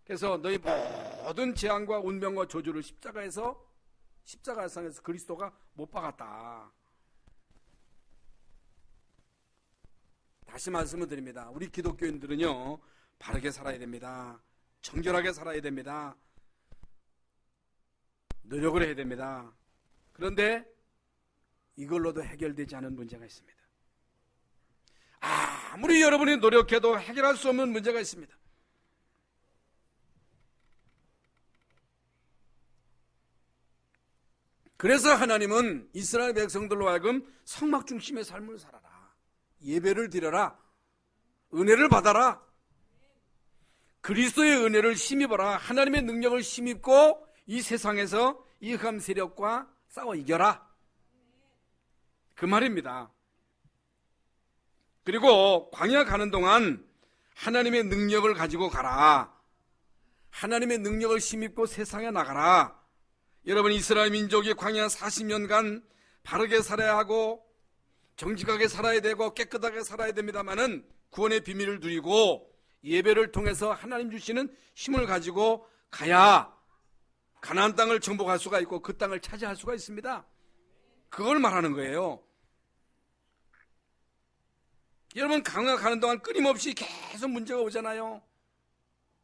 그래서 너희 모든 재앙과 운명과 저주를 십자가상에서 그리스도가 못 박았다. 다시 말씀을 드립니다. 우리 기독교인들은요, 바르게 살아야 됩니다. 정결하게 살아야 됩니다. 노력을 해야 됩니다. 그런데 이걸로도 해결되지 않은 문제가 있습니다. 아무리 여러분이 노력해도 해결할 수 없는 문제가 있습니다. 그래서 하나님은 이스라엘 백성들로 하여금 성막 중심의 삶을 살아라, 예배를 드려라, 은혜를 받아라, 그리스도의 은혜를 힘입어라, 하나님의 능력을 힘입고 이 세상에서 이 흑암 세력과 싸워 이겨라, 그 말입니다. 그리고 광야 가는 동안 하나님의 능력을 가지고 가라, 하나님의 능력을 힘입고 세상에 나가라. 여러분, 이스라엘 민족이 광야 40년간 바르게 살아야 하고 정직하게 살아야 되고 깨끗하게 살아야 됩니다마는 구원의 비밀을 누리고 예배를 통해서 하나님 주시는 힘을 가지고 가야 가나안 땅을 정복할 수가 있고 그 땅을 차지할 수가 있습니다. 그걸 말하는 거예요. 여러분, 광야 가는 동안 끊임없이 계속 문제가 오잖아요.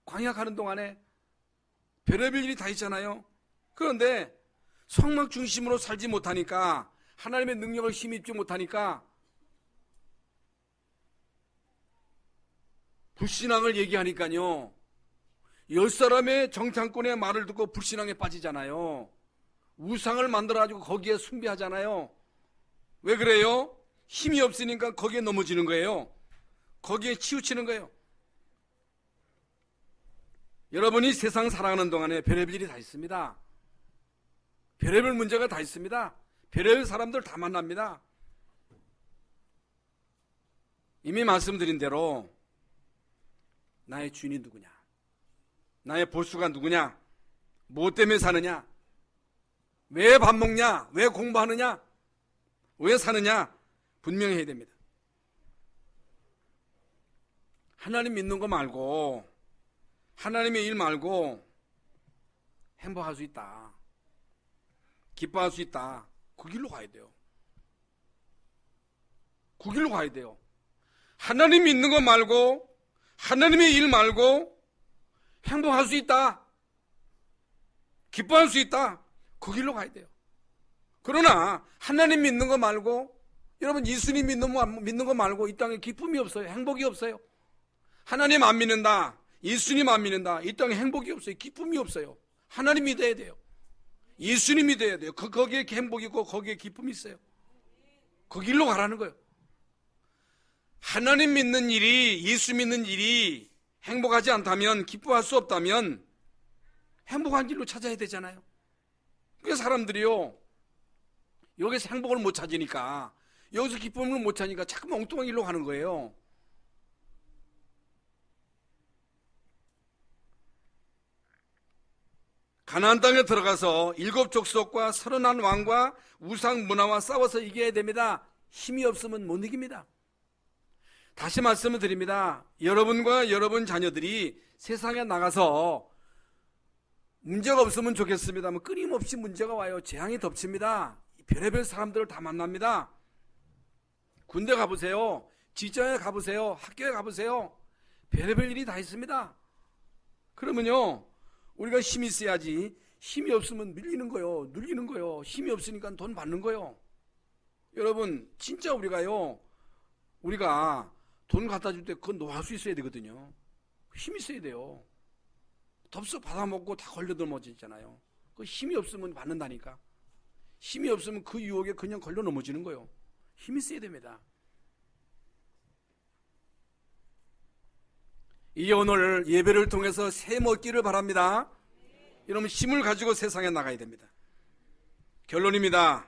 광야 가는 동안에 별의별 일이 다 있잖아요. 그런데 성막 중심으로 살지 못하니까, 하나님의 능력을 힘입지 못하니까 불신앙을 얘기하니까요, 10사람의 정탐꾼의 말을 듣고 불신앙에 빠지잖아요. 우상을 만들어가지고 거기에 숭배하잖아요. 왜 그래요? 힘이 없으니까 거기에 넘어지는 거예요. 거기에 치우치는 거예요. 여러분이 세상 살아가는 동안에 별의별 일이 다 있습니다. 별의별 문제가 다 있습니다. 별의별 사람들 다 만납니다. 이미 말씀드린 대로 나의 주인이 누구냐, 나의 보수가 누구냐, 뭐 때문에 사느냐, 왜 밥 먹냐, 왜 공부하느냐, 왜 사느냐 분명히 해야 됩니다. 하나님 믿는 거 말고, 하나님의 일 말고 행복할 수 있다, 기뻐할 수 있다, 그 길로 가야 돼요. 그 길로 가야 돼요. 하나님 믿는 거 말고, 하나님의 일 말고 행복할 수 있다, 기뻐할 수 있다, 그 길로 가야 돼요. 그러나 하나님 믿는 거 말고, 여러분, 예수님 믿는 거 말고 이 땅에 기쁨이 없어요. 행복이 없어요. 하나님 안 믿는다, 예수님 안 믿는다, 이 땅에 행복이 없어요. 기쁨이 없어요. 하나님 믿어야 돼요. 예수님 믿어야 돼요. 거기에 행복이 있고 거기에 기쁨이 있어요. 그 길로 가라는 거예요. 하나님 믿는 일이, 예수 믿는 일이 행복하지 않다면, 기뻐할 수 없다면 행복한 길로 찾아야 되잖아요. 그래서 사람들이요, 여기서 행복을 못 찾으니까, 여기서 기쁨을 못 찾으니까 자꾸 엉뚱한 길로 가는 거예요. 가나안 땅에 들어가서 7족속과 31왕과 우상 문화와 싸워서 이겨야 됩니다. 힘이 없으면 못 이깁니다. 다시 말씀을 드립니다. 여러분과 여러분 자녀들이 세상에 나가서 문제가 없으면 좋겠습니다만 끊임없이 문제가 와요. 재앙이 덮칩니다. 별의별 사람들을 다 만납니다. 군대 가보세요. 직장에 가보세요. 학교에 가보세요. 별의별 일이 다 있습니다. 그러면요, 우리가 힘이 있어야지. 힘이 없으면 밀리는 거요, 눌리는 거요. 힘이 없으니까 돈 받는 거요. 여러분, 진짜 우리가 돈 갖다 줄 때 그건 놓을 수 있어야 되거든요. 힘이 있어야 돼요. 덥석 받아먹고 다 걸려 넘어지잖아요. 그 힘이 없으면 받는다니까. 힘이 없으면 그 유혹에 그냥 걸려 넘어지는 거예요. 힘이 있어야 됩니다. 이제 오늘 예배를 통해서 새 먹기를 바랍니다. 여러분, 힘을 가지고 세상에 나가야 됩니다. 결론입니다.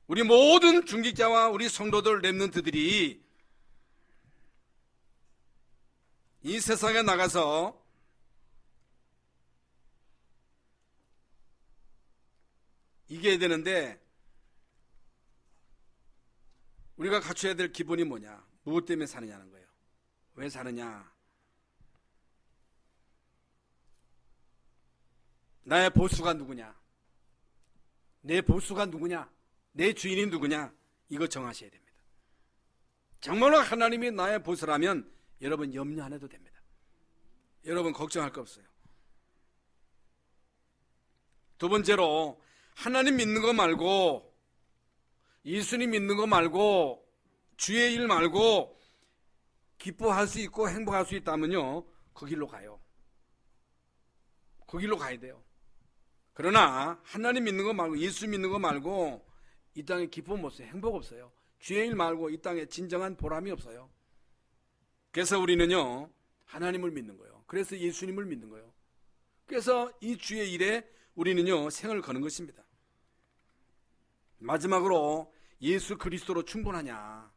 우리 모든 중직자와 우리 성도들, 렘넌트들이 이 세상에 나가서 이겨야 되는데, 우리가 갖춰야 될 기본이 뭐냐? 무엇 때문에 사느냐는 거예요. 왜 사느냐? 나의 보수가 누구냐? 내 보수가 누구냐? 내 주인이 누구냐? 이거 정하셔야 됩니다. 정말로 하나님이 나의 보수라면 여러분 염려 안 해도 됩니다. 여러분 걱정할 거 없어요. 두 번째로 하나님 믿는 거 말고, 예수님 믿는 거 말고, 주의 일 말고 기뻐할 수 있고 행복할 수 있다면요, 그 길로 가요. 그 길로 가야 돼요. 그러나 하나님 믿는 거 말고, 예수 믿는 거 말고 이 땅에 기쁨 없어요. 행복 없어요. 주의 일 말고 이 땅에 진정한 보람이 없어요. 그래서 우리는요, 하나님을 믿는 거예요. 그래서 예수님을 믿는 거예요. 그래서 이 주의 일에 우리는요, 생을 거는 것입니다. 마지막으로 예수 그리스도로 충분하냐?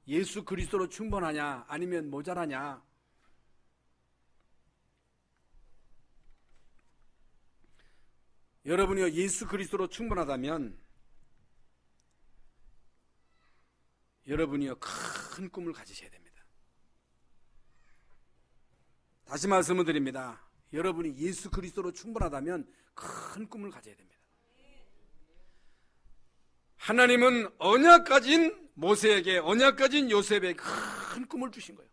예수 그리스도로 충분하냐? 아니면 모자라냐? 여러분이요, 예수 그리스도로 충분하다면 여러분이요, 큰 꿈을 가지셔야 됩니다. 다시 말씀을 드립니다. 여러분이 예수 그리스도로 충분하다면 큰 꿈을 가져야 됩니다. 하나님은 언약 가진 모세에게, 언약 가진 요셉에게 큰 꿈을 주신 거예요.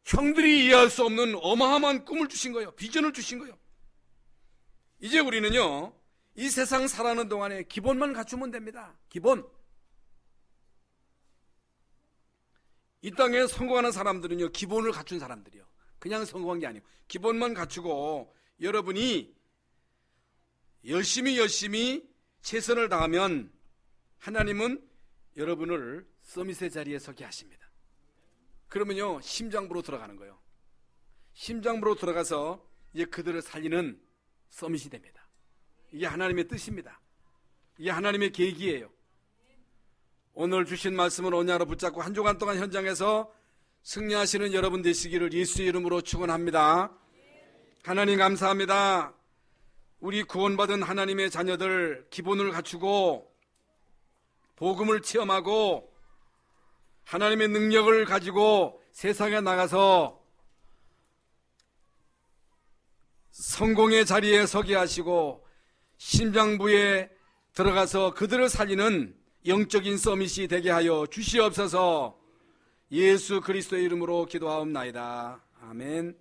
형들이 이해할 수 없는 어마어마한 꿈을 주신 거예요. 비전을 주신 거예요. 이제 우리는요, 이 세상 살아가는 동안에 기본만 갖추면 됩니다. 기본. 이 땅에 성공하는 사람들은요, 기본을 갖춘 사람들이요. 그냥 성공한 게 아니고 기본만 갖추고 여러분이 열심히 최선을 다하면 하나님은 여러분을 서밋의 자리에 서게 하십니다. 그러면요, 심장부로 들어가는 거예요. 심장부로 들어가서 이제 그들을 살리는 서밋이 됩니다. 이게 하나님의 뜻입니다. 이게 하나님의 계획이에요. 오늘 주신 말씀을 언약으로 붙잡고 한 주간 동안 현장에서 승리하시는 여러분 되시기를 예수의 이름으로 축원합니다. 하나님 감사합니다. 우리 구원받은 하나님의 자녀들 기본을 갖추고 복음을 체험하고 하나님의 능력을 가지고 세상에 나가서 성공의 자리에 서게 하시고 심장부에 들어가서 그들을 살리는 영적인 서밋이 되게 하여 주시옵소서. 예수 그리스도의 이름으로 기도하옵나이다. 아멘.